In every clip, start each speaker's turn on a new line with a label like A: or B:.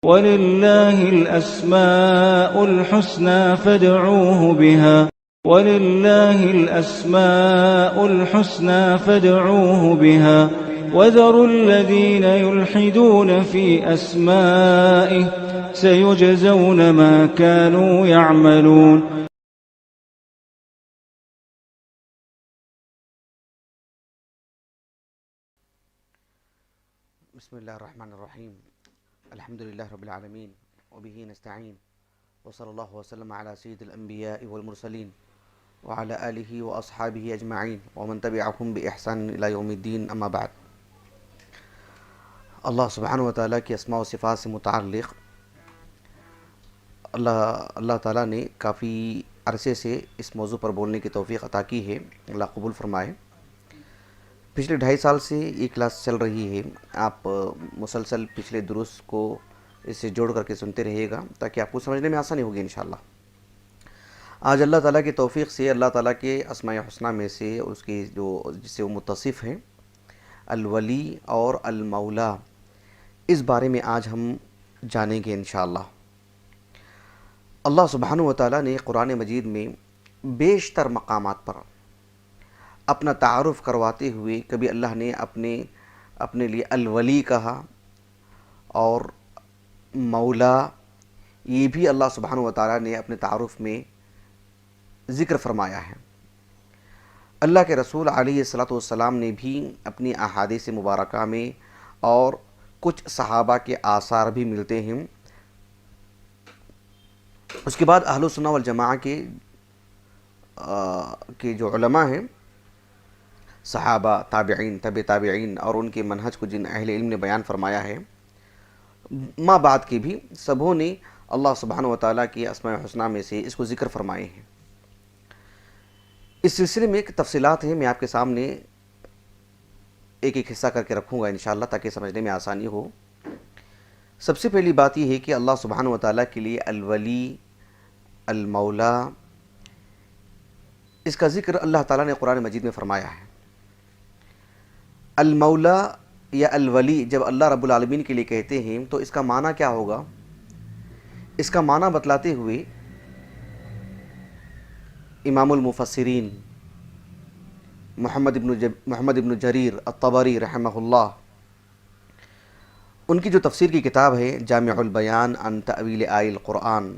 A: وَلِلَّهِ الْأَسْمَاءُ الْحُسْنَى فَادْعُوهُ بِهَا وَلِلَّهِ الْأَسْمَاءُ الْحُسْنَى فَادْعُوهُ بِهَا وَذَرُوا الَّذِينَ يُلْحِدُونَ فِي أَسْمَائِهِ سَيُجْزَوْنَ مَا كَانُوا يَعْمَلُونَ.
B: بسم الله الرحمن الرحيم. الحمد لله رب العالمين وبه نستعين وصلى الله وسلم على سيد الأنبياء والمرسلين وعلى آله وأصحابه أجمعين ومن تبعهم بإحسان إلى يوم الدين. أما بعد، اللہ سبحانہ و تعالیٰ کی اسماء و صفات سے متعلق اللہ تعالیٰ نے کافی عرصے سے اس موضوع پر بولنے کی توفیق عطا کی ہے. اللہ قبول فرمائے. پچھلے 2.5 سال سے یہ کلاس چل رہی ہے. آپ مسلسل پچھلے دروس کو اس سے جوڑ کر کے سنتے رہیے گا تاکہ آپ کو سمجھنے میں آسانی ہوگی انشاءاللہ. آج اللہ تعالیٰ کی توفیق سے اللہ تعالیٰ کے اسماء حسنہ میں سے اس کی جس سے وہ متصف ہیں الولی اور المولا، اس بارے میں آج ہم جانیں گے انشاءاللہ. اللہ سبحانہ و تعالیٰ نے قرآن مجید میں بیشتر مقامات پر اپنا تعارف کرواتے ہوئے کبھی اللہ نے اپنے لیے الولی کہا اور مولا، یہ بھی اللہ سبحانہ و تعالیٰ نے اپنے تعارف میں ذکر فرمایا ہے. اللہ کے رسول علیہ الصلاۃ والسلام نے بھی اپنی احادیث مبارکہ میں اور کچھ صحابہ کے آثار بھی ملتے ہیں. اس کے بعد اہل السنہ والجماعہ کے جو علماء ہیں، صحابہ، تابعین، طب تابعین اور ان کے منہج کو جن اہل علم نے بیان فرمایا ہے، ما بعد کے بھی سبوں نے اللہ سبحانہ و تعالیٰ کی اسماء حسنہ میں سے اس کو ذکر فرمائے ہیں. اس سلسلے میں ایک تفصیلات ہیں، میں آپ کے سامنے ایک ایک حصہ کر کے رکھوں گا انشاءاللہ تاکہ سمجھنے میں آسانی ہو. سب سے پہلی بات یہ ہے کہ اللہ سبحانہ و تعالیٰ کے لیے الولی، المولا، اس کا ذکر اللہ تعالیٰ نے قرآن مجید میں فرمایا ہے. المولا یا الولی جب اللہ رب العالمین کے لیے کہتے ہیں تو اس کا معنی کیا ہوگا؟ اس کا معنی بتلاتے ہوئے امام المفسرین محمد ابن جریر الطبری رحمہ اللہ، ان کی جو تفسیر کی کتاب ہے جامع البیان عن تأویل آیہ القرآن،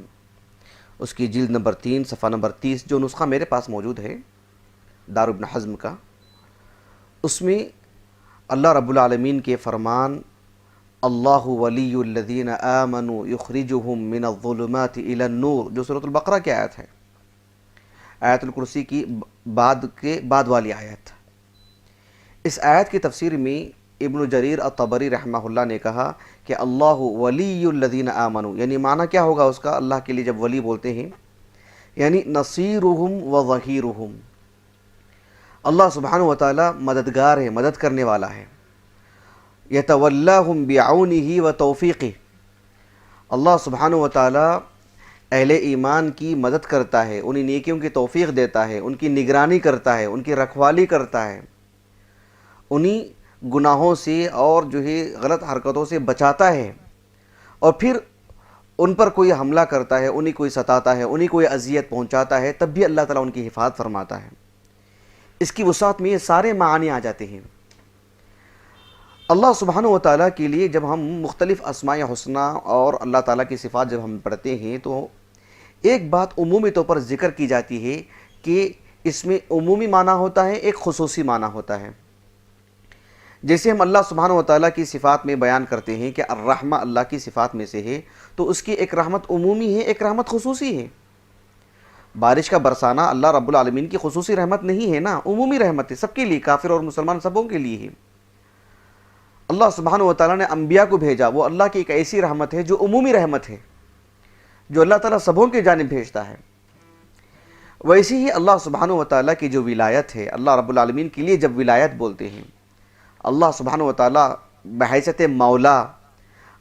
B: اس کی جلد نمبر 3 صفحہ نمبر 30، جو نسخہ میرے پاس موجود ہے دار ابن حزم کا، اس میں اللہ رب العالمین کے فرمان اللہ ولی الذین آمنوا یخرجہم من الظلمات الی النور، جو سورۃ البقرہ کی آیت ہے، آیت الکرسی کی بعد والی آیت. اس آیت کی تفسیر میں ابن جریر الطبری رحمہ اللہ نے کہا کہ اللہ ولی الذین آمنوا، یعنی معنی کیا ہوگا اس کا؟ اللہ کے لیے جب ولی بولتے ہیں یعنی نصیرہم و ظہیرہم، اللہ سبحانہ و تعالیٰ مددگار ہے، مدد کرنے والا ہے. یتولاہم بعونہ و توفیقہ، اللہ سبحانہ و تعالیٰ اہل ایمان کی مدد کرتا ہے، انہیں نیکیوں کی توفیق دیتا ہے، ان کی نگرانی کرتا ہے، ان کی رکھوالی کرتا ہے، انہیں گناہوں سے اور جو ہے غلط حرکتوں سے بچاتا ہے. اور پھر ان پر کوئی حملہ کرتا ہے، انہیں کوئی ستاتا ہے، انہیں کوئی اذیت پہنچاتا ہے، تب بھی اللہ تعالیٰ ان کی حفاظت فرماتا ہے. اس کی وسعت میں یہ سارے معانی آ جاتے ہیں. اللہ سبحانہ و تعالیٰ کے لیے جب ہم مختلف اسماء حسنہ اور اللہ تعالیٰ کی صفات جب ہم پڑھتے ہیں تو ایک بات عمومی طور پر ذکر کی جاتی ہے کہ اس میں عمومی معنی ہوتا ہے، ایک خصوصی معنی ہوتا ہے. جیسے ہم اللہ سبحانہ و تعالیٰ کی صفات میں بیان کرتے ہیں کہ الرحمہ اللہ کی صفات میں سے ہے، تو اس کی ایک رحمت عمومی ہے، ایک رحمت خصوصی ہے. بارش کا برسانا اللہ رب العالمین کی خصوصی رحمت نہیں ہے نا، عمومی رحمت ہے، سب کے لیے، کافر اور مسلمان سبوں کے لیے ہے. اللہ سبحانہ و تعالیٰ نے انبیاء کو بھیجا، وہ اللہ کی ایک ایسی رحمت ہے جو عمومی رحمت ہے، جو اللہ تعالیٰ سبوں کی جانب بھیجتا ہے. ویسے ہی اللہ سبحانہ و تعالیٰ کی جو ولایت ہے، اللہ رب العالمین کے لیے جب ولایت بولتے ہیں، اللہ سبحانہ و تعالیٰ بحیثیت مولا،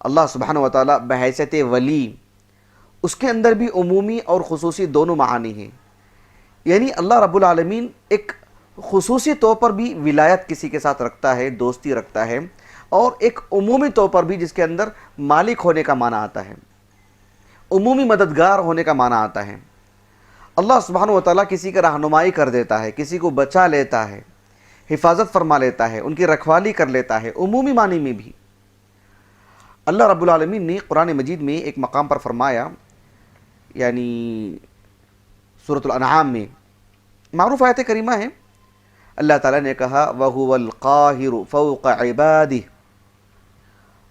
B: اللہ سبحانہ و تعالیٰ بحیثیت ولی، اس کے اندر بھی عمومی اور خصوصی دونوں معانی ہیں. یعنی اللہ رب العالمین ایک خصوصی طور پر بھی ولایت کسی کے ساتھ رکھتا ہے، دوستی رکھتا ہے، اور ایک عمومی طور پر بھی جس کے اندر مالک ہونے کا معنی آتا ہے، عمومی مددگار ہونے کا معنی آتا ہے۔ اللہ سبحانہ و تعالیٰ کسی کا رہنمائی کر دیتا ہے، کسی کو بچا لیتا ہے، حفاظت فرما لیتا ہے، ان کی رکھوالی کر لیتا ہے، عمومی معنی میں بھی۔ اللہ رب العالمین نے قرآن مجید میں ایک مقام پر فرمایا، یعنی سورۃ الانعام میں معروف آیت کریمہ ہے، اللہ تعالیٰ نے کہا وَهُوَ الْقَاهِرُ فَوْقَ عِبَادِهِ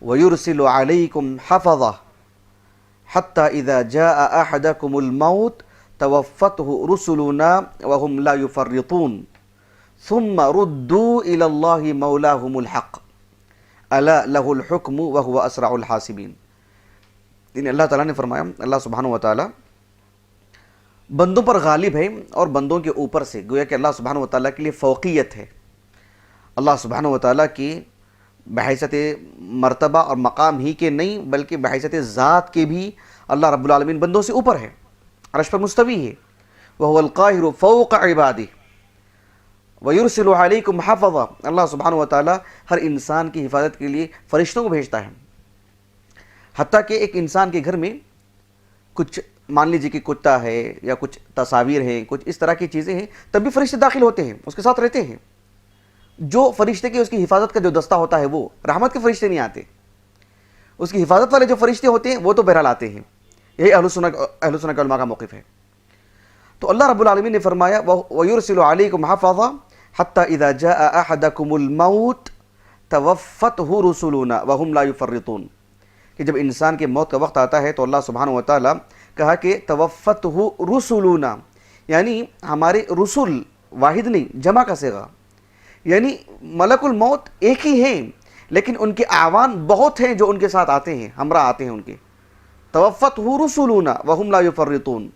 B: وَيُرْسِلُ عَلَيْكُمْ حَفَظَةً حَتَّى إِذَا جَاءَ أَحَدَكُمُ الْمَوْتُ تَوَفَّتْهُ رُسُلُنَا وَهُمْ لَا يُفَرِّطُونَ ثُمَّ رُدُّوا إِلَى اللَّهِ مَوْلَاهُمُ الْحَقِّ أَلَا لَهُ الْحُكْمُ وَهُوَ أَسْرَعُ الْحَاسِبِينَ۔ یعنی اللہ تعالیٰ نے فرمایا، اللہ سبحانہ و تعالیٰ بندوں پر غالب ہے اور بندوں کے اوپر سے، گویا کہ اللہ سبحانہ و تعالیٰ کے لیے فوقیت ہے۔ اللہ سبحانہ و تعالیٰ کی بحیثیت مرتبہ اور مقام ہی کے نہیں بلکہ بحیثیت ذات کے بھی اللہ رب العالمین بندوں سے اوپر ہے، عرش پر مستوی ہے۔ وَهُوَ الْقَاهِرُ فَوْقَ عِبَادِهِ وَيُرْسِلُ عَلَيْكُمْ حَفَظًا۔ اللہ سبحانہ و تعالیٰ ہر انسان کی حفاظت کے لیے فرشتوں کو بھیجتا ہے، حتیٰ کہ ایک انسان کے گھر میں کچھ مان لیجیے کہ کتا ہے یا کچھ تصاویر ہیں، کچھ اس طرح کی چیزیں ہیں، تب بھی فرشتے داخل ہوتے ہیں، اس کے ساتھ رہتے ہیں۔ جو فرشتے کی اس کی حفاظت کا جو دستہ ہوتا ہے وہ رحمت کے فرشتے نہیں آتے، اس کی حفاظت والے جو فرشتے ہوتے ہیں وہ تو بہرحال آتے ہیں۔ یہی اہل سنت کے علماء کا موقف ہے۔ تو اللہ رب العالمین نے فرمایا وَيُرْسِلُ عَلَيْكُمْ حَفَظًا حَتَّى إِذَا جَاءَ أَحَدَكُمُ الْمَوْتُ تَوَفَّتْهُ رُسُلُنَا وَهُمْ لَا يُفَرِّطُونَ، کہ جب انسان کے موت کا وقت آتا ہے تو اللہ سبحانہ و تعالیٰ کہا کہ توفته رسولنا، یعنی ہمارے رسول، واحد نہیں جمع کا صیغہ، یعنی ملک الموت ایک ہی ہیں لیکن ان کے اعوان بہت ہیں جو ان کے ساتھ آتے ہیں، ہمراہ آتے ہیں ان کے۔ توفته رسولنا وهم لا يفرطون،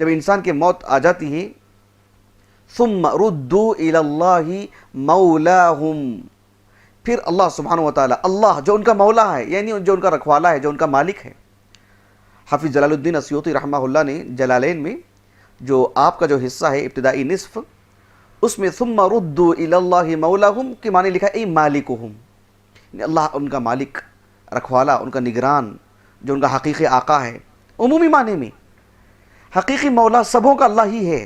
B: جب انسان کی موت آ جاتی ہے ثم ردوا الى اللہ مولاہم، پھر اللہ سبحانہ و تعالیٰ، اللہ جو ان کا مولا ہے یعنی جو ان کا رکھوالا ہے، جو ان کا مالک ہے۔ حافظ جلال الدین السیوطی رحمہ اللہ نے جلالین میں جو آپ کا جو حصہ ہے ابتدائی نصف، اس میں ثم ردوا الی اللہ مولاہم کے معنی لکھا ہے ای مالکہم، یعنی اللہ ان کا مالک، رکھوالا، ان کا نگران، جو ان کا حقیقی آقا ہے۔ عمومی معنی میں حقیقی مولا سبوں کا اللہ ہی ہے،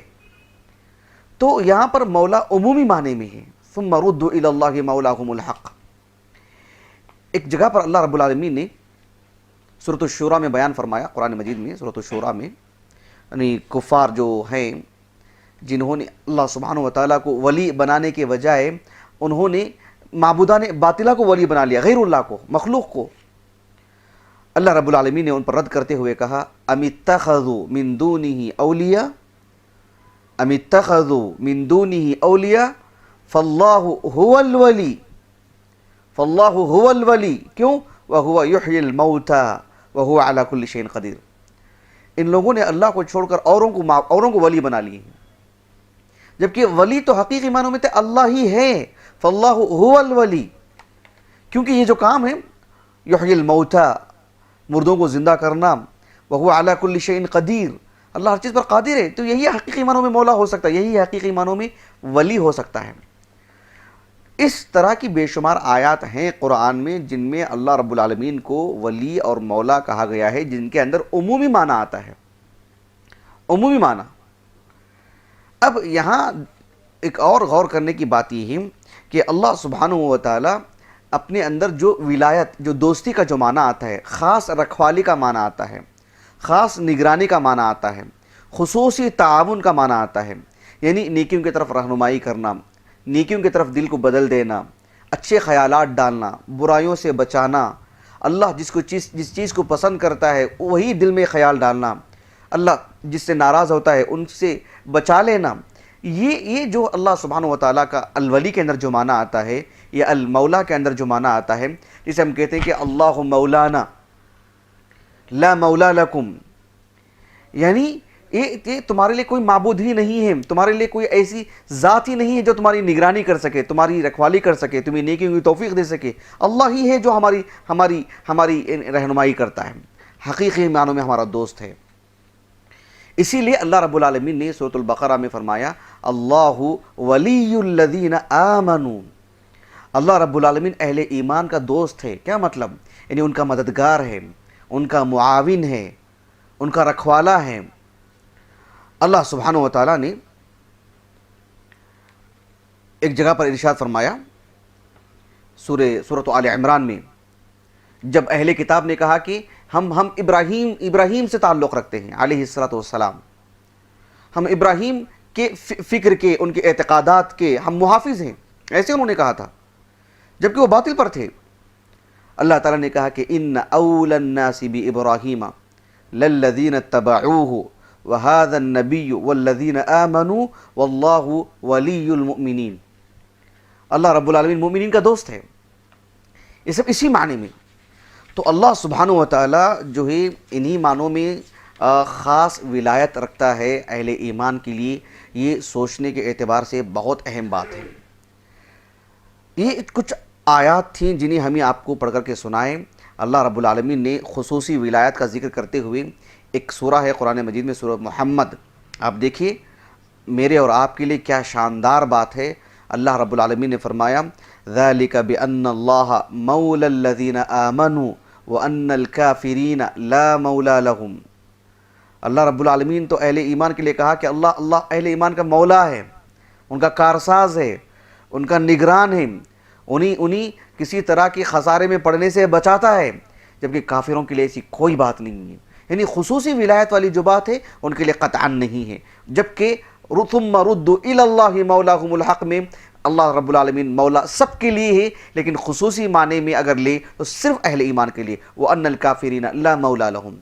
B: تو یہاں پر مولا عمومی معنی میں ہے، ثم ردوا الی اللہ مولاہم الحق۔ ایک جگہ پر اللہ رب العالمین نے سورۃ الشورى میں بیان فرمایا، قرآن مجید میں سورۃ الشورى میں، یعنی کفار جو ہیں جنہوں نے اللہ سبحانہ و تعالیٰ کو ولی بنانے کے بجائے انہوں نے معبودان باطلہ کو ولی بنا لیا، غیر اللہ کو، مخلوق کو، اللہ رب العالمین نے ان پر رد کرتے ہوئے کہا ام اتخذوا من دونہ اولیاء ام اتخذوا من دونہ اولیاء فاللہ هو الولی، فاللہ هو الولی، کیوں؟ وَهُوَ يُحْيِي الْمَوْتَى وَهُوَ عَلَى كُلِّ شَيْءٍ قَدِيرٌ۔ ان لوگوں نے اللہ کو چھوڑ کر اوروں کو ولی بنا لیے ہیں، جبکہ ولی تو حقیقی معنوں میں تو اللہ ہی ہے، فَاللَّهُ هُوَ الْوَلِي، کیونکہ یہ جو کام ہے يُحْيِي الْمَوْتَى، مردوں کو زندہ کرنا، وَهُوَ عَلَى كُلِّ شَيْءٍ قَدِيرٌ، اللہ ہر چیز پر قادر ہے، تو یہی حقیقی معنوں میں مولا ہو سکتا ہے، یہی حقیقی معنوں میں ولی ہو سکتا ہے۔ اس طرح کی بے شمار آیات ہیں قرآن میں جن میں اللہ رب العالمین کو ولی اور مولا کہا گیا ہے، جن کے اندر عمومی معنی آتا ہے، عمومی معنی۔ اب یہاں ایک اور غور کرنے کی بات یہ ہے کہ اللہ سبحانہ و تعالیٰ اپنے اندر جو ولایت، جو دوستی کا جو معنی آتا ہے، خاص رکھوالی کا معنی آتا ہے، خاص نگرانی کا معنی آتا ہے، خصوصی تعاون کا معنی آتا ہے، یعنی نیکیوں کی طرف رہنمائی کرنا، نیکیوں کی طرف دل کو بدل دینا، اچھے خیالات ڈالنا، برائیوں سے بچانا، اللہ جس چیز کو پسند کرتا ہے وہی دل میں خیال ڈالنا، اللہ جس سے ناراض ہوتا ہے ان سے بچا لینا، یہ جو اللہ سبحانہ و تعالیٰ کا الولی کے اندر جو معنی آتا ہے، یہ المولا کے اندر جو معنی آتا ہے، جسے ہم کہتے ہیں کہ اللہ مولانا لا مولا لکم، یعنی یہ تمہارے لیے کوئی معبود ہی نہیں ہے، تمہارے لیے کوئی ایسی ذات ہی نہیں ہے جو تمہاری نگرانی کر سکے، تمہاری رکھوالی کر سکے، تمہیں نیکیوں کی توفیق دے سکے، اللہ ہی ہے جو ہماری رہنمائی کرتا ہے، حقیقی معنوں میں ہمارا دوست ہے۔ اسی لیے اللہ رب العالمین نے سورۃ البقرہ میں فرمایا اللہ ولی الذین آمنوا، اللہ رب العالمین اہل ایمان کا دوست ہے. کیا مطلب؟ یعنی ان کا مددگار ہے، ان کا معاون ہے، ان کا رکھوالا ہے. اللہ سبحانہ و تعالیٰ نے ایک جگہ پر ارشاد فرمایا سورۃ آل عمران میں، جب اہل کتاب نے کہا کہ ہم ابراہیم سے تعلق رکھتے ہیں علیہ الصلوۃ والسلام، ہم ابراہیم کے فکر کے، ان کے اعتقادات کے ہم محافظ ہیں، ایسے انہوں نے کہا تھا جبکہ وہ باطل پر تھے. اللہ تعالیٰ نے کہا کہ ان اول الناس بابراہیم للذین اتبعوہ وہذا النبی والذین آمنوا واللہ ولی المؤمنین. اللہ رب العالمین مومنین کا دوست ہے. یہ سب اسی معنی میں. تو اللہ سبحانہ و تعالیٰ جو ہے انہی معنوں میں خاص ولایت رکھتا ہے اہل ایمان کے لیے. یہ سوچنے کے اعتبار سے بہت اہم بات ہے. یہ کچھ آیات تھیں جنہیں ہمیں آپ کو پڑھ کر کے سنائیں. اللہ رب العالمین نے خصوصی ولایت کا ذکر کرتے ہوئے ایک سورہ ہے قرآن مجید میں، سورہ محمد. آپ دیکھیے میرے اور آپ کے لیے کیا شاندار بات ہے. اللہ رب العالمین نے فرمایا ذَلِكَ بِأَنَّ اللَّهَ مَوْلَى الَّذِينَ آمَنُوا وَأَنَّ الْكَافِرِينَ لَا مَوْلَى لَهُمْ. اللہ رب العالمین تو اہل ایمان کے لیے کہا کہ اللہ اہل ایمان کا مولا ہے، ان کا کارساز ہے، ان کا نگران ہے، انہی کسی طرح کی خسارے میں پڑنے سے بچاتا ہے، جبکہ کافروں کے لیے ایسی کوئی بات نہیں ہے. یعنی خصوصی ولایت والی جو بات ہے ان کے لیے قطعاً نہیں ہے. جبکہ ثم ردوا الی اللہ مولاہم الحق میں اللہ رب العالمین مولا سب کے لیے ہے، لیکن خصوصی معنی میں اگر لے تو صرف اہل ایمان کے لیے. وَأَنَّ الْكَافِرِينَ لَا مَوْلَى لَهُمْ.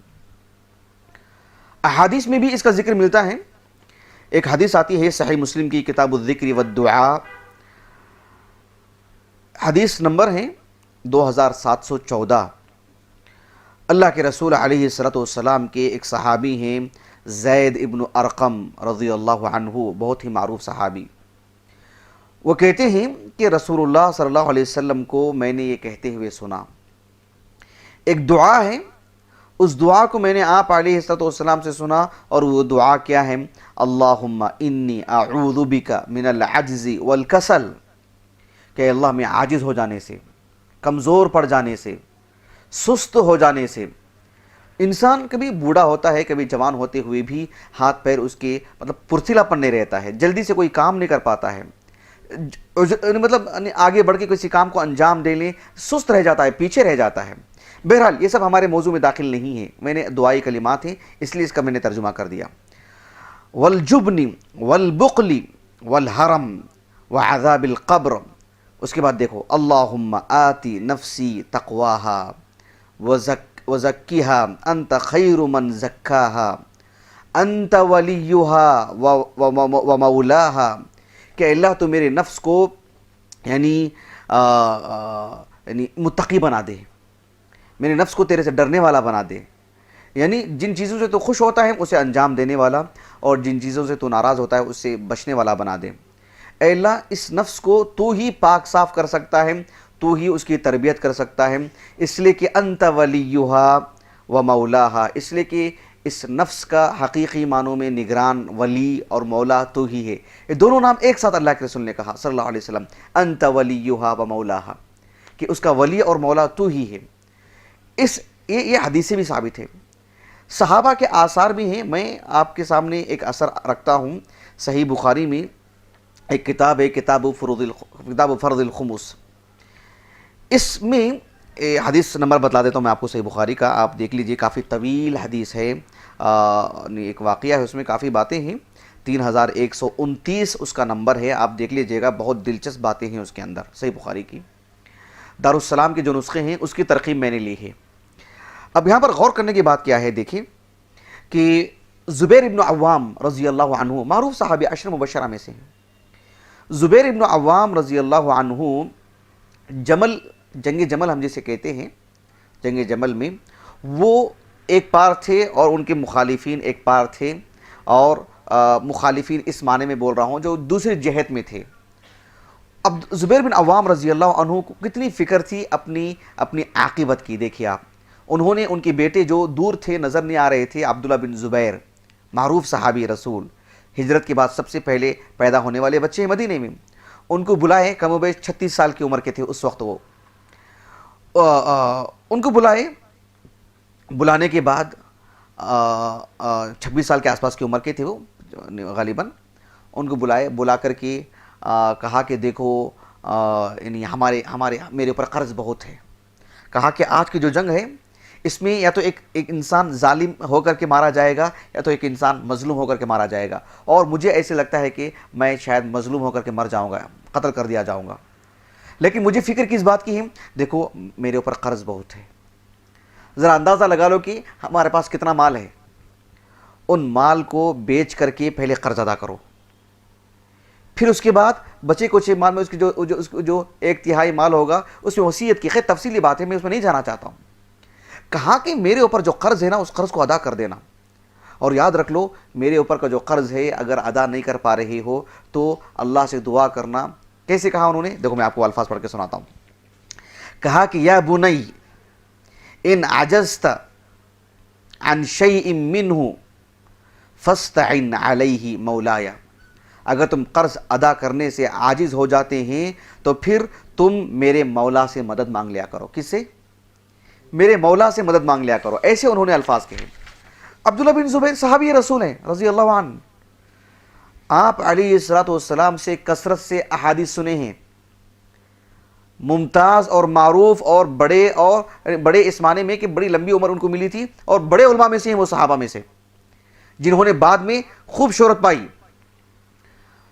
B: احادیث میں بھی اس کا ذکر ملتا ہے. ایک حدیث آتی ہے صحیح مسلم کی کتاب الذکر والدعاء، حدیث نمبر ہے 2714. اللہ کے رسول علیہ الصلوۃ والسلام کے ایک صحابی ہیں زید ابن ارقم رضی اللہ عنہ، بہت ہی معروف صحابی. وہ کہتے ہیں کہ رسول اللہ صلی اللہ علیہ وسلم کو میں نے یہ کہتے ہوئے سنا. ایک دعا ہے، اس دعا کو میں نے آپ علیہ الصلوۃ والسلام سے سنا، اور وہ دعا کیا ہے؟ اللہم انی اعوذ بک من العجز والکسل. کہ اللہ میں عاجز ہو جانے سے، کمزور پڑ جانے سے، سست ہو جانے سے. انسان کبھی بوڑھا ہوتا ہے، کبھی جوان ہوتے ہوئے بھی ہاتھ پیر اس کے پرسیلا پن نہیں رہتا ہے، جلدی سے کوئی کام نہیں کر پاتا ہے، مطلب آگے بڑھ کے کسی کام کو انجام دے لیں سست رہ جاتا ہے، پیچھے رہ جاتا ہے. بہرحال یہ سب ہمارے موضوع میں داخل نہیں ہے، میں نے دعائی کلمات ہیں اس لیے اس کا میں نے ترجمہ کر دیا. والجبن والبخل والحرم وعذاب القبر. اس کے بعد دیکھو اللہم آتی نفسی تقواہا وزکیہا انت خیر من زکاہا انت ولیہا ومولاہا. کہ اللہ تو میرے نفس کو یعنی متقی بنا دے، میرے نفس کو تیرے سے ڈرنے والا بنا دے. یعنی جن چیزوں سے تو خوش ہوتا ہے اسے انجام دینے والا، اور جن چیزوں سے تو ناراض ہوتا ہے اس سے بچنے والا بنا دے. اے اللہ اس نفس کو تو ہی پاک صاف کر سکتا ہے، تو ہی اس کی تربیت کر سکتا ہے، اس لیے کہ انت ولیہا و مولاہا. اس لیے کہ اس نفس کا حقیقی معنوں میں نگران، ولی اور مولا تو ہی ہے. یہ دونوں نام ایک ساتھ اللہ کے رسول نے کہا صلی اللہ علیہ وسلم، انت ولیہا و مولاہا، کہ اس کا ولی اور مولا تو ہی ہے. یہ حدیثیں بھی ثابت ہے، صحابہ کے آثار بھی ہیں. میں آپ کے سامنے ایک اثر رکھتا ہوں. صحیح بخاری میں ایک کتاب ہے کتاب فرض الخمس. اس میں حدیث نمبر بتلا دیتا ہوں میں آپ کو صحیح بخاری کا، آپ دیکھ لیجئے. کافی طویل حدیث ہے، ایک واقعہ ہے اس میں، کافی باتیں ہیں. 3129 اس کا نمبر ہے، آپ دیکھ لیجئے گا. بہت دلچسپ باتیں ہیں اس کے اندر صحیح بخاری کی. دارالسلام کے جو نسخے ہیں اس کی ترقیب میں نے لی ہے. اب یہاں پر غور کرنے کی بات کیا ہے، دیکھیں کہ زبیر ابن عوام رضی اللہ عنہ معروف صحابی عشر مبشرہ میں سے ہیں. زبیر ابن عوام رضی اللہ عنہ جنگ جمل ہم جسے کہتے ہیں، جنگ جمل میں وہ ایک پار تھے اور ان کے مخالفین ایک پار تھے. اور مخالفین اس معنی میں بول رہا ہوں جو دوسری جہت میں تھے. اب زبیر بن عوام رضی اللہ عنہ کو کتنی فکر تھی اپنی عاقبت کی. دیکھیے آپ، انہوں نے ان کے بیٹے جو دور تھے، نظر نہیں آ رہے تھے، عبداللہ بن زبیر معروف صحابی رسول، ہجرت کے بعد سب سے پہلے پیدا ہونے والے بچے ہیں مدینے میں. ان کو بلائے، کم و بیش 36 سال کی عمر کے تھے اس وقت وہ، ان کو بلانے کے بعد 26 سال کے آس پاس کی عمر کے تھے وہ غالباً، ان کو بلا کر کے کہا کہ دیکھو یعنی میرے اوپر قرض بہت ہے، کہا کہ آج کی جو جنگ ہے اس میں یا تو ایک انسان ظالم ہو کر کے مارا جائے گا یا تو ایک انسان مظلوم ہو کر کے مارا جائے گا، اور مجھے ایسے لگتا ہے کہ میں شاید مظلوم ہو کر کے مر جاؤں گا، قتل کر دیا جاؤں گا، لیکن مجھے فکر کس بات کی ہے؟ دیکھو میرے اوپر قرض بہت ہے، ذرا اندازہ لگا لو کہ ہمارے پاس کتنا مال ہے، ان مال کو بیچ کر کے پہلے قرض ادا کرو، پھر اس کے بعد بچے کچھ مال میں اس کی جو 1/3 مال ہوگا اس میں وصیت کی، خیر تفصیلی بات ہے، میں اس میں نہیں جانا چاہتا ہوں، کہا کہ میرے اوپر جو قرض ہے نا اس قرض کو ادا کر دینا، اور یاد رکھ لو میرے اوپر کا جو قرض ہے اگر ادا نہیں کر پا رہے ہو تو اللہ سے دعا کرنا۔ کیسے کہا انہوں نے؟ دیکھو میں آپ کو الفاظ پڑھ کے سناتا ہوں۔ کہا کہ یا بنی ان عجزت عن شیء منہ فاستعن علیہ مولایا، اگر تم قرض ادا کرنے سے عاجز ہو جاتے ہیں تو پھر تم میرے مولا سے مدد مانگ لیا کرو۔ کس سے؟ میرے مولا سے مدد مانگ لیا کرو، ایسے انہوں نے الفاظ کہے۔ عبداللہ بن زبیر صحابی رسول ہیں رضی اللہ عنہ، آپ علیہ السلام سے کثرت سے احادیث سنے ہیں، ممتاز اور معروف اور بڑے اس معنی میں کہ بڑی لمبی عمر ان کو ملی تھی، اور بڑے علماء میں سے ہیں وہ صحابہ میں سے جنہوں نے بعد میں خوب شہرت پائی،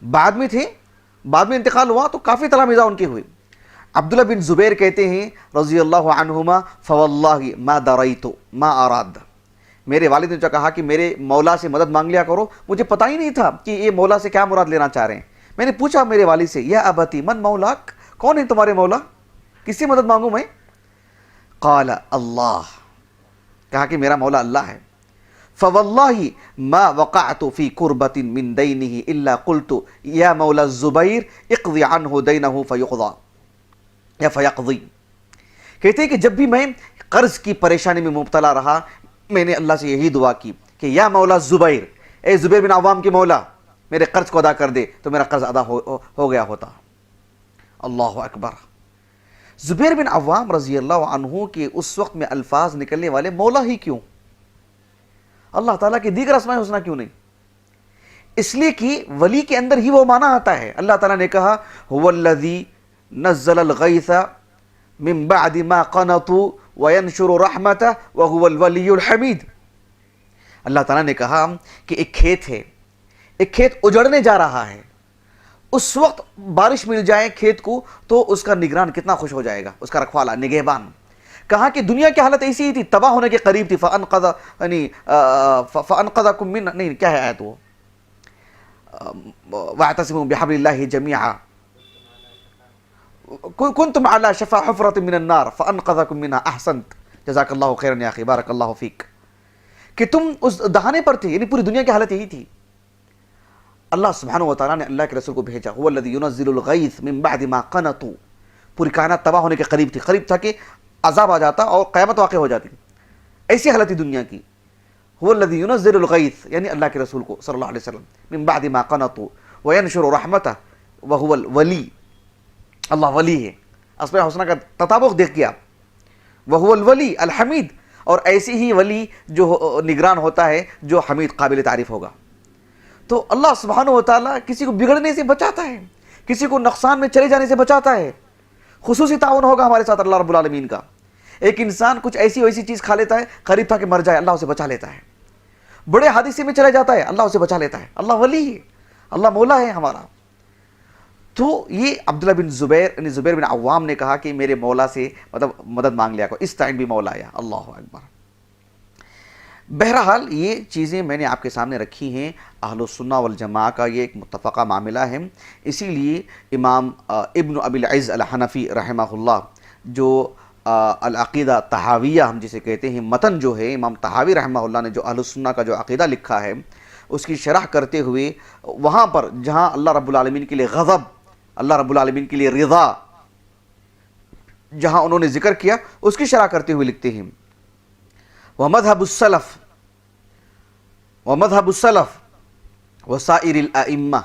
B: بعد میں انتقال ہوا تو کافی تلامذہ ان کے ہوئے۔ عبداللہ بن زبیر کہتے ہیں رضی اللہ عنہما فواللہ ما دریت ما اراد، میرے والد نے جو کہا کہ میرے مولا سے مدد مانگ لیا کرو، مجھے پتہ ہی نہیں تھا کہ یہ مولا سے کیا مراد لینا چاہ رہے ہیں۔ میں نے پوچھا میرے والد سے یا ابتی من مولاک، کون ہے تمہارے مولا، کس سے مدد مانگوں میں؟ قال اللہ، کہا کہ میرا مولا اللہ ہے۔ فواللہ ما وقعت فی کربۃ من دینہ الا قلت یا مولا الزبیر اقضی عنہ دینہ فیقضی یا فیقضی، کہتے ہیں کہ جب بھی میں قرض کی پریشانی میں مبتلا رہا میں نے اللہ سے یہی دعا کی کہ یا مولا زبیر، اے زبیر بن عوام کے مولا میرے قرض کو ادا کر دے، تو میرا قرض ادا ہو گیا ہوتا۔ اللہ اکبر، زبیر بن عوام رضی اللہ عنہ کے اس وقت میں الفاظ نکلنے والے مولا ہی کیوں؟ اللہ تعالیٰ کے دیگر اسماء حسنی کیوں نہیں؟ اس لیے کہ ولی کے اندر ہی وہ معنی آتا ہے۔ اللہ تعالیٰ نے کہا هو الذی نزل الغیث من بعد ما قنطوا وینشر رحمتہ وهو الولی الحمید۔ اللہ تعالیٰ نے کہا کہ ایک کھیت ہے، ایک کھیت اجڑنے جا رہا ہے، اس وقت بارش مل جائے کھیت کو تو اس کا نگران کتنا خوش ہو جائے گا، اس کا رکھوالا نگہبان۔ کہا کہ دنیا کی حالت ایسی ہی تھی، تباہ ہونے کے قریب تھی، فانقذکم من، نہیں کیا ہے آیت وہ، واعتصموا بحبل اللہ جمیعا کنتم علی شفا حفرۃ من النار فانقذکم منها، احسنت جزاک اللہ خیرا یا اخی بارک اللہ فیک، کہ تم اس دہانے پر تھے، یعنی پوری دنیا کی حالت یہی تھی۔ اللہ سبحانہ وتعالیٰ نے اللہ کے رسول کو بھیجا، هو الذی ينزل الغیث من بعد ما قنطوا، پوری کائنات تباہ ہونے کے قریب تھی، قریب تھا کہ عذاب آ جاتا اور قیامت واقع ہو جاتی، ایسی حالت تھی دنیا کی۔ هو الذی ينزل الغیث، یعنی اللہ کے رسول کو صلی اللہ علیہ وسلم، من بعد ما قنطوا وینشر رحمتہ وهو الولی، اللہ ولی ہے، اسماء حسنی کا تطابق دیکھ کے آپ، وهو الولی الحمید، اور ایسی ہی ولی جو نگران ہوتا ہے جو حمید قابل تعریف ہوگا۔ تو اللہ سبحانہ وتعالیٰ کسی کو بگڑنے سے بچاتا ہے، کسی کو نقصان میں چلے جانے سے بچاتا ہے۔ خصوصی تعاون ہوگا ہمارے ساتھ اللہ رب العالمین کا۔ ایک انسان کچھ ایسی ویسی چیز کھا لیتا ہے، قریب تھا کہ مر جائے، اللہ اسے بچا لیتا ہے۔ بڑے حادثے میں چلا جاتا ہے، اللہ اسے بچا لیتا ہے۔ اللہ ولی ہے، اللہ مولا ہے ہمارا۔ تو یہ عبداللہ بن زبیر یعنی زبیر بن عوام نے کہا کہ میرے مولا سے مدد مانگ لیا کرو، استعین بھی مولایا۔ اللہ اکبر۔ بہرحال یہ چیزیں میں نے آپ کے سامنے رکھی ہیں، اہل السنہ والجماعہ کا یہ ایک متفقہ معاملہ ہے۔ اسی لیے امام ابن ابی العز الحنفی رحمہ اللہ جو العقیدہ طحاویہ ہم جسے کہتے ہیں، متن جو ہے امام طحاوی رحمہ اللہ نے جو اہل السنہ کا جو عقیدہ لکھا ہے اس کی شرح کرتے ہوئے وہاں پر جہاں اللہ رب العالمین کے لیے غضب، اللہ رب العالمین کے لیے رضا جہاں انہوں نے ذکر کیا اس کی شرح کرتے ہوئے لکھتے ہیں وَمَذْهَبُ السَّلَفِ وَسَائِرِ الْأَئِمَّةِ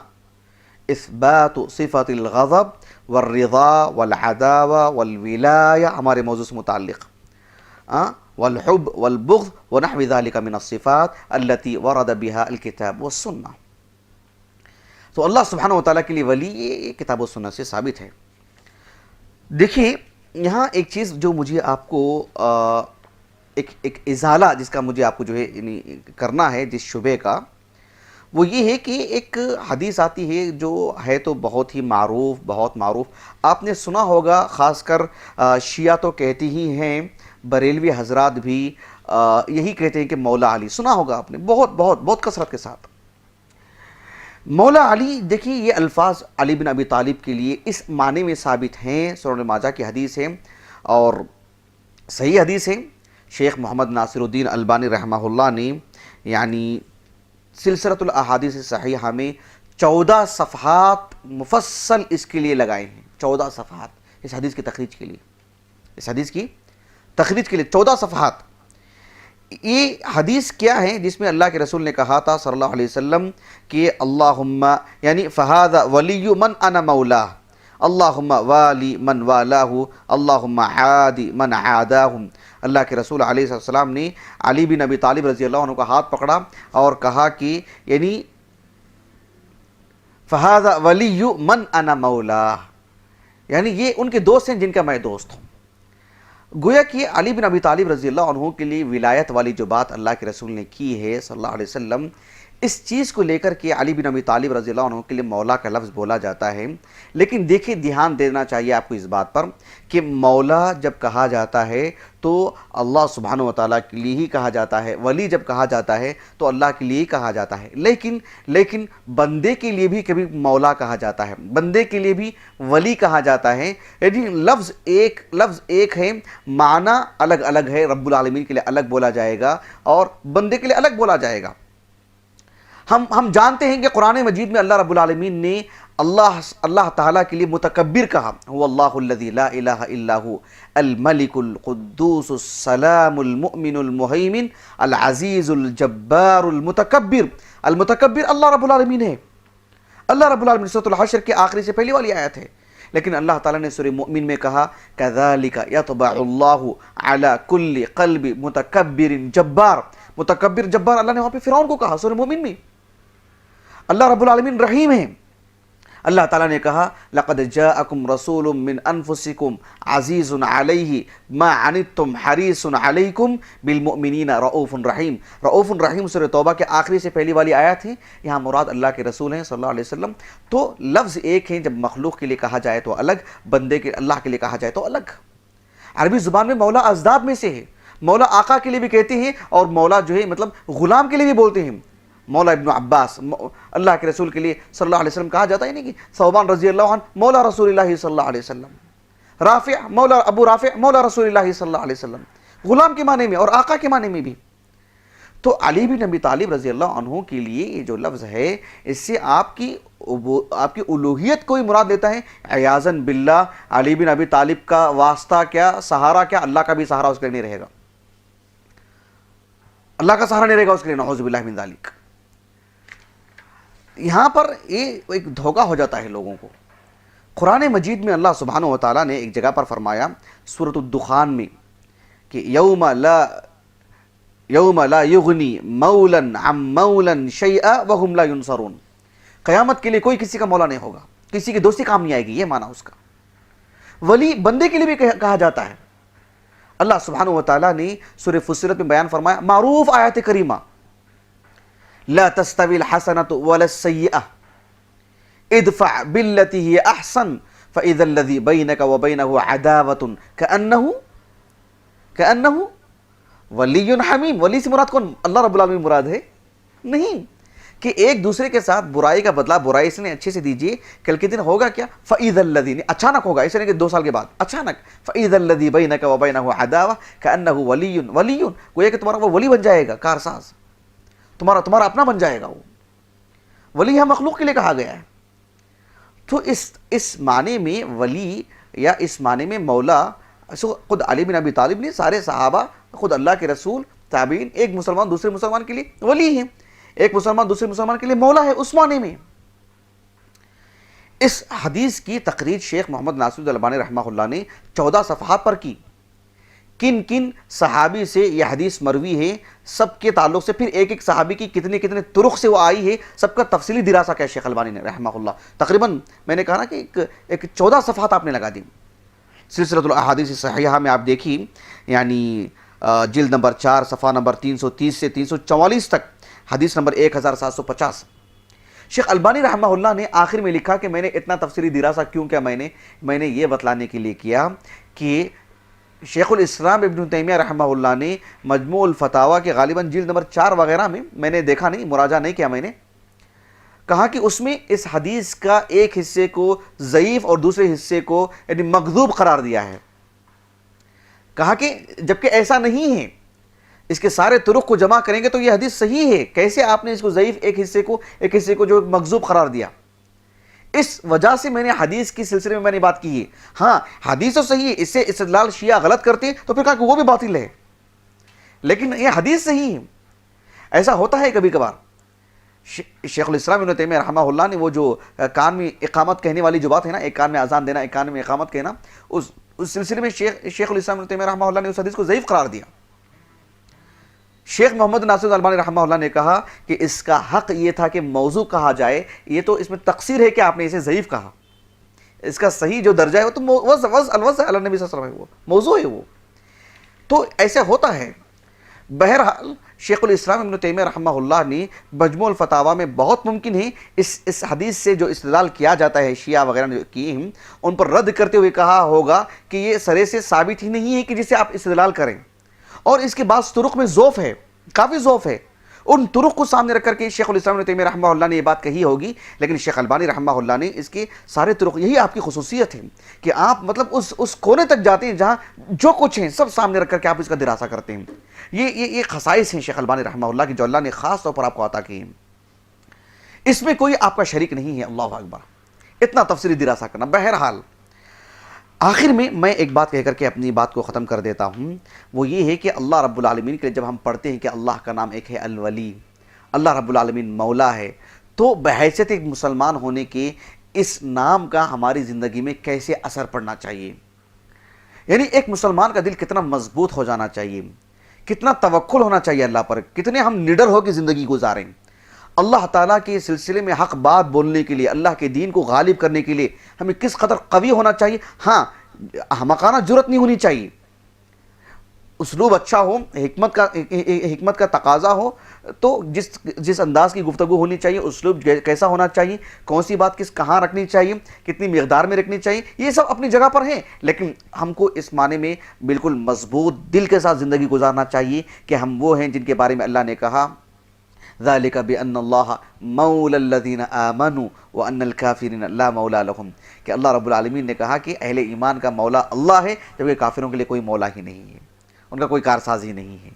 B: اثبات صفت الغضب والرضا والعداوة والولاية ہمارے موضوع سے متعلق، والحب والبغض ونحو ذلك من الصفات التي ورد بها الكتاب والسنة. تو اللہ سبحانہ وتعالیٰ کے لیے ولی یہ کتاب و سنت سے ثابت ہے. دیکھیے یہاں ایک چیز جو مجھے آپ کو ایک ازالہ جس کا مجھے آپ کو جو ہے کرنا ہے جس شبہ کا، وہ یہ ہے کہ ایک حدیث آتی ہے جو ہے تو بہت ہی بہت معروف. آپ نے سنا ہوگا، خاص کر شیعہ تو کہتی ہی ہیں، بریلوی حضرات بھی یہی کہتے ہیں کہ مولا علی. سنا ہوگا آپ نے بہت بہت بہت کثرت کے ساتھ. مولا علی، دیکھیے یہ الفاظ علی بن ابی طالب کے لیے اس معنی میں ثابت ہیں. سنن ماجہ کی حدیث ہے اور صحیح حدیث ہے. شیخ محمد ناصر الدین البانی رحمہ اللہ نے یعنی سلسلۃ الاحادیث صحیحہ میں 14 صفحات مفصل اس کے لیے لگائے ہیں. 14 صفحات اس حدیث کی تخریج کے لیے، اس حدیث کی تخریج کے لیے 14 صفحات. یہ حدیث کیا ہے جس میں اللہ کے رسول نے کہا تھا صلی اللہ علیہ وسلم کہ اللہم یعنی فہذا ولی من انا مولا، اللہم والی من والاہ، اللہم عادی من عاداہم. اللہ کے رسول علیہ السلام نے علی بن ابی طالب رضی اللہ عنہ کا ہاتھ پکڑا اور کہا کہ یعنی فہذا ولی من انا مولا، یعنی یہ ان کے دوست ہیں جن کا میں دوست ہوں. گویا کہ علی بن ابی طالب رضی اللہ عنہ کے لیے ولایت والی جو بات اللہ کے رسول نے کی ہے صلی اللہ علیہ وسلم، اس چیز کو لے کر کے علی بن ابی طالب رضی اللہ عنہ کے لیے مولا کا لفظ بولا جاتا ہے. لیکن دیکھیں دھیان دینا چاہیے آپ کو اس بات پر کہ مولا جب کہا جاتا ہے تو اللہ سبحانہ وتعالیٰ کے لیے ہی کہا جاتا ہے، ولی جب کہا جاتا ہے تو اللہ کے لیے ہی کہا جاتا ہے. لیکن بندے کے لیے بھی کبھی مولا کہا جاتا ہے، بندے کے لیے بھی ولی کہا جاتا ہے. یعنی لفظ ایک ہے، معنی الگ الگ ہے. رب العالمین کے لیے الگ بولا جائے گا اور بندے کے لیے الگ بولا جائے گا. ہم جانتے ہیں کہ قرآن مجید میں اللہ رب العالمین نے اللہ تعالیٰ کے لیے متکبر کہا. هو اللہ الذی لا الہ الا هو الملک القدوس السلام المؤمن المہیمن العزیز الجبار المتکبر. المتکبر اللہ رب العالمین ہے. اللہ رب العالمین سورۃ الحشر کے آخری سے پہلی والی آیت ہے. لیکن اللہ تعالیٰ نے سورہ مؤمن میں کہا کذالک یطبع اللہ علی کل قلب متکبر جبار. متکبر جبار اللہ نے وہاں پہ فرعون کو کہا سورہ مؤمن میں. اللہ رب العالمین رحیم ہے. اللہ تعالیٰ نے کہا لقد جاءکم رسول من انفسکم عزیز علیہ ما عنتم حریص علیکم بالمؤمنین رؤوف رحیم. رؤوف رحیم سورہ توبہ کے آخری سے پہلی والی آیت ہے. یہاں مراد اللہ کے رسول ہیں صلی اللہ علیہ وسلم. تو لفظ ایک ہے، جب مخلوق کے لیے کہا جائے تو الگ، بندے کے اللہ کے لیے کہا جائے تو الگ. عربی زبان میں مولا ازداد میں سے ہے. مولا آقا کے لیے بھی کہتے ہیں اور مولا جو ہے مطلب غلام کے لیے بھی بولتے ہیں. مولا ابن عباس اللہ کے رسول کے لیے صلی اللہ علیہ وسلم کہا جاتا ہے، نہیں کہ ثوبان رضی اللہ عنہ مولا رسول اللہ صلی اللہ علیہ وسلم، رافع مولا ابو رافع مولا رسول اللہ صلی اللہ علیہ وسلم، غلام کے معنی میں اور آقا کے معنی میں بھی. تو علی بن ابی طالب رضی اللہ عنہ کے لیے یہ جو لفظ ہے اس سے آپ کی الوہیت کو ہی مراد لیتا ہے. عیاذاً باللہ علی بن ابی طالب کا واسطہ کیا، سہارا کیا، اللہ کا بھی سہارا اس کے لیے نہیں رہے گا. اللہ کا سہارا نہیں رہے گا اس کے لیے، نعوذ باللہ من ذالک. یہاں پر یہ ایک دھوکہ ہو جاتا ہے لوگوں کو. قرآن مجید میں اللہ سبحانہ وتعالیٰ نے ایک جگہ پر فرمایا سورۃ الدخان میں کہ یوم لا یغنی مولا عن مولا شیئا وهم لا ینصرون. قیامت کے لیے کوئی کسی کا مولا نہیں ہوگا، کسی کی دوستی کام نہیں آئے گی. یہ معنی اس کا. ولی بندے کے لیے بھی کہا جاتا ہے. اللہ سبحانہ وتعالیٰ نے سورہ فصلت میں بیان فرمایا معروف آیت کریمہ لا تستوی الحسنۃ ولا السیئۃ ادفع بالتی ہی احسن فاذا الذی بینک وبینہ عداوۃ کأنہ ولی حمیم. ولی سے مراد کون؟ اللہ رب العالمین مراد ہے؟ نہیں، کہ ایک دوسرے کے ساتھ برائی کا بدلہ برائی سے اچھے سے دیجئے. کل کے دن ہوگا کیا؟ فاذا الذی، اچانک ہوگا، اس لیے کہ 2 سال کے بعد اچانک. فاذا الذی بینک وبینہ عداوۃ کأنہ ولی گویا کہ تمہارا وہ ولی بن جائے گا، کارساز تمہارا اپنا بن جائے گا. وہ ولی ہے، مخلوق کے لیے کہا گیا ہے. تو اس معنی میں ولی یا اس معنی میں مولا خود علی بن ابی طالب نے، سارے صحابہ، خود اللہ کے رسول، تابعین، ایک مسلمان دوسرے مسلمان کے لیے ولی ہیں، ایک مسلمان دوسرے مسلمان کے لیے مولا ہے اس معنی میں. اس حدیث کی تقریر شیخ محمد ناصر الالبانی رحمہ اللہ نے 14 صفحات پر کی. کن کن صحابی سے یہ حدیث مروی ہے، سب کے تعلق سے، پھر ایک ایک صحابی کی کتنے کتنے طرق سے وہ آئی ہے، سب کا تفصیلی دراسہ کیا شیخ البانی نے رحمہ اللہ. تقریباً میں نے کہا نا کہ ایک 14 صفحات آپ نے لگا دی. سلسلۃ الاحادیث الصحیحہ میں آپ دیکھیے، یعنی جلد نمبر 4 صفحہ نمبر 330 سے 344 تک، حدیث نمبر 1750. شیخ البانی رحمہ اللہ نے آخر میں لکھا کہ میں نے اتنا تفصیلی دراسہ کیوں کیا، میں نے یہ بتلانے کے لیے کیا کہ شیخ الاسلام ابن تیمیہ رحمہ اللہ نے مجموع الفتاویٰ کے غالباً جلد نمبر 4 وغیرہ میں نے دیکھا نہیں، مراجعہ نہیں کیا، میں نے کہا کہ اس میں اس حدیث کا ایک حصے کو ضعیف اور دوسرے حصے کو یعنی مکذوب قرار دیا ہے. کہا کہ جبکہ ایسا نہیں ہے، اس کے سارے طرق کو جمع کریں گے تو یہ حدیث صحیح ہے، کیسے آپ نے اس کو ضعیف ایک حصے کو جو مکذوب قرار دیا. اس وجہ سے میں نے حدیث کی سلسلے میں نے بات کی ہے. ہاں حدیث تو صحیح ہے، اس سے استدلال شیعہ غلط کرتے تو پھر کہا کہ وہ بھی باطل ہے، لیکن یہ حدیث صحیح ہے. ایسا ہوتا ہے کبھی کبھار. شیخ الاسلام ابن تیمیہ رحمہ اللہ نے وہ جو کان میں اقامت کہنے والی جو بات ہے نا، ایک کان میں اذان دینا، ایک کان میں اقامت کہنا، اس سلسلے میں شیخ الاسلام ابن تیمیہ رحمہ اللہ نے اس حدیث کو ضعیف قرار دیا. شیخ محمد ناصر الالبانی رحمہ اللہ نے کہا کہ اس کا حق یہ تھا کہ موضوع کہا جائے، یہ تو اس میں تقصیر ہے کہ آپ نے اسے ضعیف کہا. اس کا صحیح جو درجہ ہے وہ تو الوضع علی النبی صلی اللہ علیہ وسلم ہے، وہ موضوع ہے. وہ تو ایسے ہوتا ہے. بہرحال شیخ الاسلام ابن تیمیہ رحمہ اللہ نے مجموع الفتاویٰ میں بہت ممکن ہے اس حدیث سے جو استدلال کیا جاتا ہے شیعہ وغیرہ نے کی ہیں، ان پر رد کرتے ہوئے کہا ہوگا کہ یہ سرے سے ثابت ہی نہیں ہے کہ جسے آپ استدلال کریں، اور اس کے بعض طرق میں ضعف ہے، کافی ضعف ہے. ان طرق کو سامنے رکھ کر کے شیخ الاسلام ابن تیمیہ رحمہ اللہ نے یہ بات کہی ہوگی، لیکن شیخ البانی رحمہ اللہ نے اس کے سارے طرق، یہی آپ کی خصوصیت ہے کہ آپ مطلب اس کونے تک جاتے ہیں جہاں جو کچھ ہیں سب سامنے رکھ کر کے آپ اس کا دراسہ کرتے ہیں. یہ خصائص ہیں شیخ البانی رحمہ اللہ کی جو اللہ نے خاص طور پر آپ کو عطا کی ہیں. اس میں کوئی آپ کا شریک نہیں ہے. اللہ اکبر، اتنا تفصیلی دراسہ کرنا. بہرحال آخر میں ایک بات کہہ کر کے اپنی بات کو ختم کر دیتا ہوں، وہ یہ ہے کہ اللہ رب العالمین کے لیے جب ہم پڑھتے ہیں کہ اللہ کا نام ایک ہے الولی، اللہ رب العالمین مولا ہے، تو بحیثیت ایک مسلمان ہونے کے اس نام کا ہماری زندگی میں کیسے اثر پڑنا چاہیے. یعنی ایک مسلمان کا دل کتنا مضبوط ہو جانا چاہیے، کتنا توکل ہونا چاہیے اللہ پر، کتنے ہم نڈر ہو کے زندگی گزاریں. اللہ تعالیٰ کے سلسلے میں حق بات بولنے کے لیے، اللہ کے دین کو غالب کرنے کے لیے ہمیں کس قدر قوی ہونا چاہیے. ہاں احمقانہ جرأت نہیں ہونی چاہیے، اسلوب اچھا ہو، حکمت کا تقاضا ہو، تو جس انداز کی گفتگو ہونی چاہیے، اسلوب کیسا ہونا چاہیے، کون سی بات کہاں رکھنی چاہیے، کتنی مقدار میں رکھنی چاہیے، یہ سب اپنی جگہ پر ہیں. لیکن ہم کو اس معنی میں بالکل مضبوط دل کے ساتھ زندگی گزارنا چاہیے کہ ہم وہ ہیں جن کے بارے میں اللہ نے کہا ذَلِكَ بِأَنَّ اللَّهَ مَوْلَى الَّذِينَ آمَنُوا وَأَنَّ الْكَافِرِينَ لَا مَوْلَى لَهُمْ، کہ اللہ رب العالمین نے کہا کہ اہل ایمان کا مولا اللہ ہے، جبکہ کافروں کے لیے کوئی مولا ہی نہیں ہے، ان کا کوئی کارساز ہی نہیں ہے.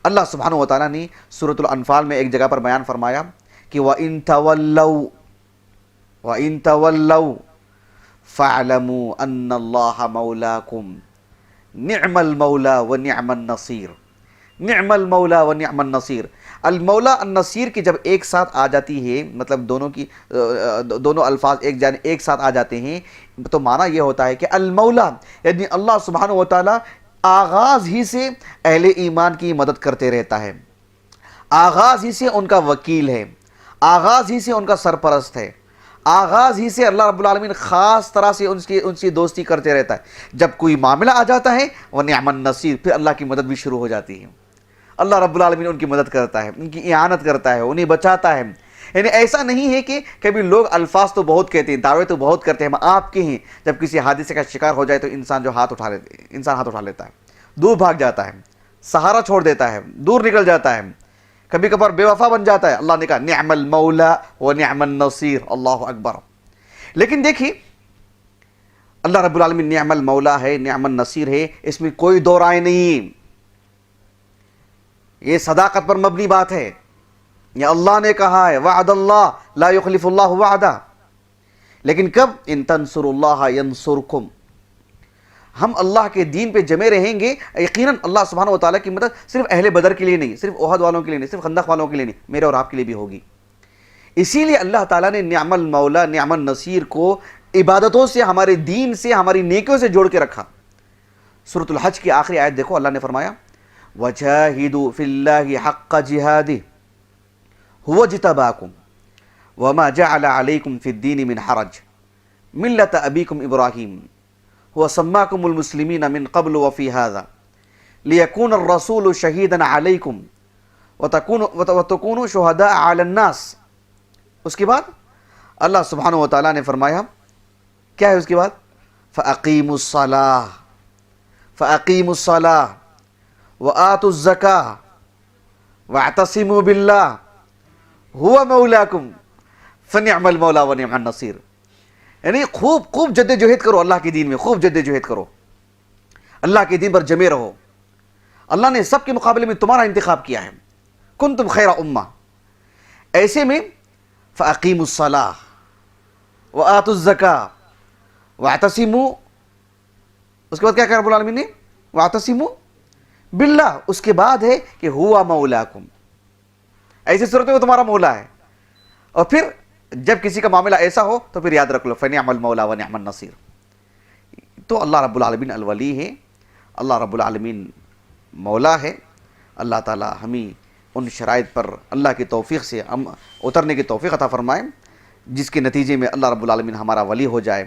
B: اللہ سبحانہ و تعالیٰ نے سورۃ الانفال میں ایک جگہ پر بیان فرمایا کہ وَإِن تَوَلَّوْا فَاعْلَمُوا أَنَّ اللَّهَ مَوْلَاكُمْ نِعْمَ الْمَوْلَى وَنِعْمَ النَّصِيرُ. نعم المولا و نعم النصیر. المولا النصیر کی جب ایک ساتھ آ جاتی ہے، مطلب دونوں الفاظ ایک ساتھ آ جاتے ہیں، تو معنی یہ ہوتا ہے کہ المولا یعنی اللہ سبحانہ و تعالی آغاز ہی سے اہل ایمان کی مدد کرتے رہتا ہے، آغاز ہی سے ان کا وکیل ہے، آغاز ہی سے ان کا سرپرست ہے، آغاز ہی سے اللہ رب العالمین خاص طرح سے ان کی دوستی کرتے رہتا ہے. جب کوئی معاملہ آ جاتا ہے وَنِعْمَ النَّصِيرُ، پھر اللہ کی مدد بھی شروع ہو جاتی ہے. اللہ رب العالمین ان کی مدد کرتا ہے، ان کی اعانت کرتا ہے، انہیں بچاتا ہے. یعنی ایسا نہیں ہے کہ کبھی لوگ الفاظ تو بہت کہتے ہیں، دعوے تو بہت کرتے ہیں، ہم آپ کے ہیں، جب کسی حادثے کا شکار ہو جائے تو انسان ہاتھ اٹھا لیتا ہے، دور بھاگ جاتا ہے، سہارا چھوڑ دیتا ہے، دور نکل جاتا ہے، کبھی کبھار بے وفا بن جاتا ہے. اللہ نے کہا نعم المولا و نعم النصیر. اللہ اکبر. لیکن دیکھیے اللہ رب العالمین نعم المولا ہے، نعم النصیر ہے، اس میں کوئی دو رائے نہیں. یہ صداقت پر مبنی بات ہے، یہ اللہ نے کہا ہے، وعد اللہ لا یخلف اللہ وعدہ. لیکن کب؟ ان تنصروا اللہ ینصرکم. ہم اللہ کے دین پہ جمے رہیں گے، یقیناً اللہ سبحانہ و تعالیٰ کی مدد صرف اہل بدر کے لیے نہیں، صرف احد والوں کے لیے نہیں، صرف خندق والوں کے لیے نہیں، میرے اور آپ کے لیے بھی ہوگی. اسی لیے اللہ تعالیٰ نے نعم المولا نعم النصیر کو عبادتوں سے، ہمارے دین سے، ہماری نیکیوں سے جوڑ کے رکھا۔ سورۃ الحج کی آخری آیت دیکھو، اللہ نے فرمایا وَجَاهِدُوا فِي اللَّهِ حَقَّ جِهَادِهِ هُوَ اجْتَبَاكُمْ وَمَا جَعَلَ عَلَيْكُمْ فِي الدِّينِ مِنْ حَرَجٍ مِلَّةَ أَبِيكُمْ إِبْرَاهِيمَ هُوَ سَمَّاكُمُ الْمُسْلِمِينَ مِنْ قَبْلُ وَفِي هَذَا لِيَكُونَ الرَّسُولُ شَهِيدًا عَلَيْكُمْ وَتَكُونُوا شُهَدَاءَ عَلَى النَّاسِ۔ اس کے بعد اللہ سبحانہ وتعالیٰ نے فرمایا کیا ہے اس کے بعد؟ فَأَقِيمُوا الصَّلَاةَ فَأَقِيمُوا الصَّلَاةَ وَآتُوا الزَّكَاةَ وَاعْتَصِمُوا بِاللَّهِ هُوَ مَوْلَاكُمْ فَنِعْمَ الْمَوْلَى وَنِعْمَ النَّصِيرُ۔ یعنی خوب جد جہد کرو اللہ کے دین میں، خوب جد جہد کرو، اللہ کے دین پر جمے رہو۔ اللہ نے سب کے مقابلے میں تمہارا انتخاب کیا ہے، کنتم خیر امہ۔ ایسے میں فَأَقِيمُوا الصَّلَاةَ وَآتُوا الزَّكَاةَ وَاعْتَصِمُوا، اس کے بعد کیا کہا رب العالمین نے؟ وَاعْتَصِمُوا باللہ۔ اس کے بعد ہے کہ ہوا مولاکم، ایسی صورت میں وہ تمہارا مولا ہے۔ اور پھر جب کسی کا معاملہ ایسا ہو تو پھر یاد رکھ لو فنعم المولا ونعم النصیر۔ تو اللہ رب العالمین الولی ہے، اللہ رب العالمین مولا ہے۔ اللہ تعالی ہمیں ان شرائط پر اللہ کی توفیق سے اترنے کی توفیق عطا فرمائے جس کے نتیجے میں اللہ رب العالمین ہمارا ولی ہو جائے،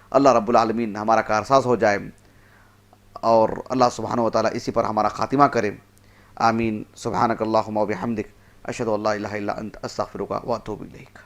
B: اللہ رب العالمین ہمارا کارساز ہو جائے، اور اللہ سبحانہ وتعالی اسی پر ہمارا خاتمہ کرے۔ آمین۔ سبحانک اللہم و بحمدک، اشہد ان لا الہ الا انت، استغفرک و اتوب الیک۔